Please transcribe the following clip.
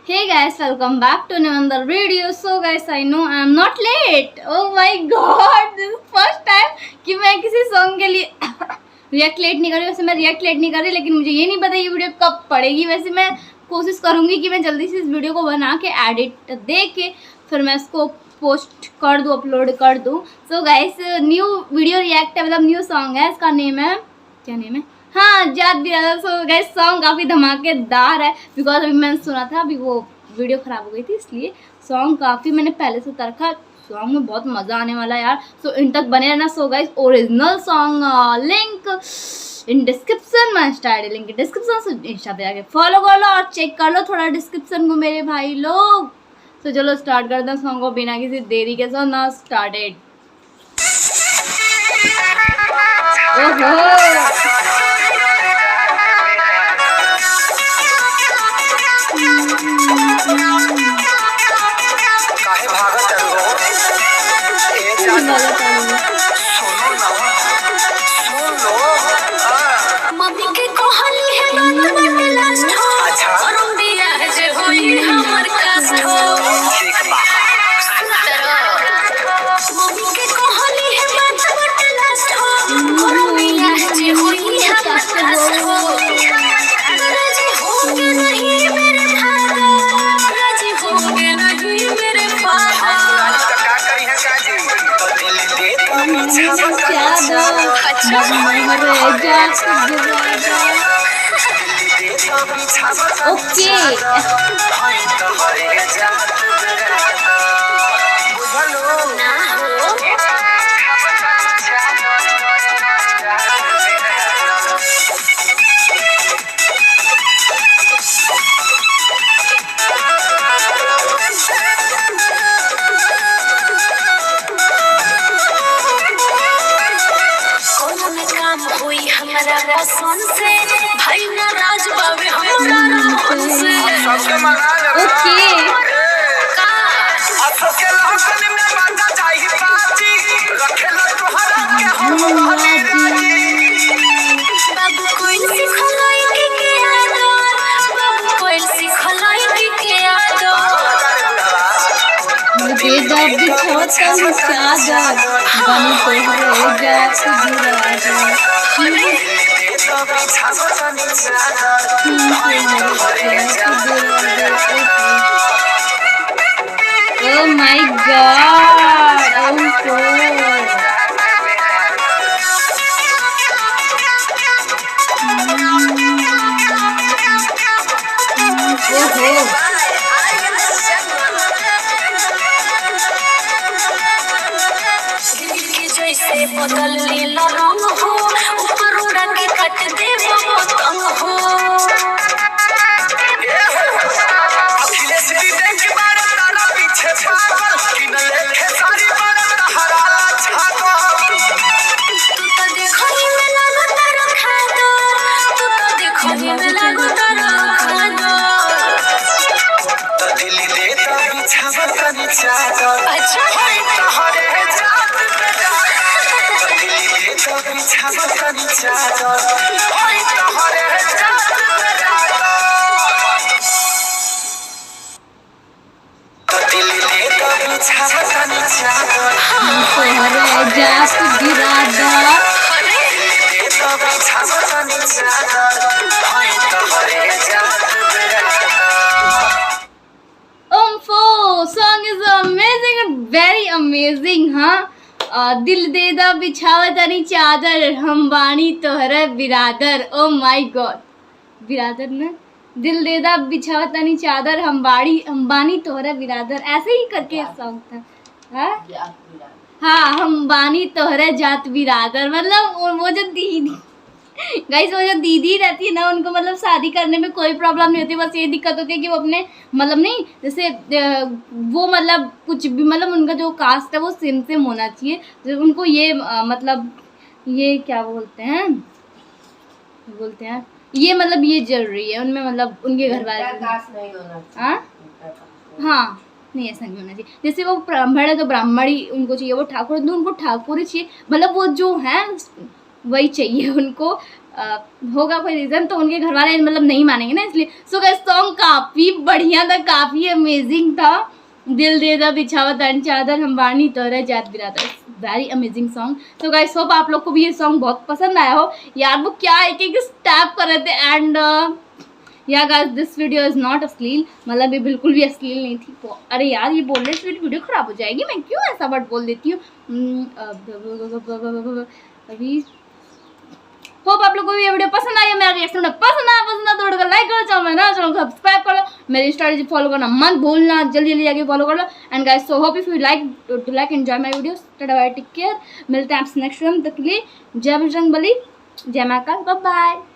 Hey guys, welcome back to another video. So guys, I know I am not late. Oh my god, this is first time कि मैं किसी song के लिए react late नहीं कर रही। वैसे मैं रिएक्ट लेट नहीं कर रही, लेकिन मुझे ये नहीं पता ये वीडियो कब पड़ेगी। वैसे मैं कोशिश करूँगी कि मैं जल्दी से इस वीडियो को बना के एडिट दे के फिर मैं इसको पोस्ट कर दूँ, अपलोड कर दूँ। So guys, new video react है, मतलब न्यू सॉन्ग है। इसका नेम है, क्या नेम है? हाँ, जात बिरादर। सो गाइस, सॉन्ग काफ़ी धमाकेदार है बिकॉज अभी मैंने सुना था, अभी वो वीडियो ख़राब हो गई थी, इसलिए सॉन्ग काफ़ी मैंने पहले से रखा। सॉन्ग में बहुत मज़ा आने वाला है यार। सो इन तक बने रहना। So guys, original song link in description में, insta I D link description से, इंस्टा पे जाके फॉलो कर लो और चेक कर लो थोड़ा डिस्क्रिप्शन को मेरे भाई लोग। तो चलो स्टार्ट करते हैं सॉन्ग को बिना किसी देरी के। So now started. ओहो मम्मी के कहली है बाबा बटे लास्ट हो। अच्छा और बिया जे होई हमर कास्ट हो। मम्मी के कहली है बाबा बटे लास्ट हो और बिया जे होई हमर कास्ट हो। राजी होंगे नहीं मेरे फादर, राजी होंगे नहीं मेरे फादर। क्या करी है काजी ओके। हमारा पसंद से भाई नाराज बावे हमारा मन से। ओके सबके लगन में बाजा जाई बाजी रखेला तोहरा के हम बाबू कोई सिखलाई के आदर, बाबू कोई सिखलाई के आदर। मुझे जब भी छोटा चादर बनी तो रहेगा Oh my god! जैसे बदल लीला रंग हो, ऊपर उड़ा के कट दे वो तंग हो। अखिलेश भी देख बार तारा पीछे पागल, किन लेके सारी बार हरा छागल। तू तो देखो ही में लागो तारा खादो, तू तो देखो ही में लागो तारा खादो। तो दिल्ली दे तो बिछावा तनी चादर। अच्छा हरे Song is amazing and very amazing, हाँ। दिल दे दा बिछावा तनी चादर, हम बानी तोहरा बिरादर। ओ माय गॉड, बिरादर ना, दिल दे दा बिछावा तनी चादर, हम बानी तोहरा बिरादर, ऐसे ही करके सॉन्ग था। हाँ, हम बानी तोहरा जात बिरादर, मतलब वो जो दीदी गाइस, वो जो दीदी रहती है ना, उनको मतलब शादी करने में कोई प्रॉब्लम नहीं होती। बस ये दिक्कत होती है कि वो अपने मतलब नहीं, जैसे वो मतलब कुछ भी, मतलब उनका जो कास्ट है वो सेम होना चाहिए। जो उनको ये मतलब ये क्या बोलते हैं ये मतलब ये जरूरी है उनमें, मतलब उनके घर वाले हाँ नहीं, ऐसा नहीं होना चाहिए। जैसे वो ब्राह्मण है तो ब्राह्मण ही उनको चाहिए, वो ठाकुर है तो उनको ठाकुर ही चाहिए, मतलब वो जो है वही चाहिए उनको। होगा कोई रीज़न, तो उनके घर वाले मतलब नहीं मानेंगे ना, इसलिए। सो गाइस सॉन्ग काफ़ी बढ़िया था, काफ़ी अमेजिंग था। दिल दे दा बिछावा तन चादर हम वाणी तोरे जात बिरादर, वेरी अमेजिंग सॉन्ग। तो गाइस होप आप लोग को भी ये सॉन्ग बहुत पसंद आया हो यार। वो क्या एक एक स्टेप कर रहे थे एंड या guys this video is not अश्लील, मतलब ये बिल्कुल भी अश्लील नहीं थी। तो अरे यार ये बोलने से वीडियो ख़राब हो जाएगी, मैं क्यों ऐसा वर्ड बोल देती हूँ। अभी होप आप लोगों को ये वीडियो पसंद आई, मेरा रिएक्शन पसंद तो लाइक करो, चैनल ना चैनल सब्सक्राइब कर लो, मेरी स्ट्रेटजी फॉलो करना मत भूलना, जल्दी जल्दी जाके फॉलो कर लो। And guys so hope if you like enjoy my videos, tata bye, take care, मिलते हैं आपसे नेक्स्ट वीडियो में, तब के लिए जय बजरंगबली, जय महाकाल, बाय बाय।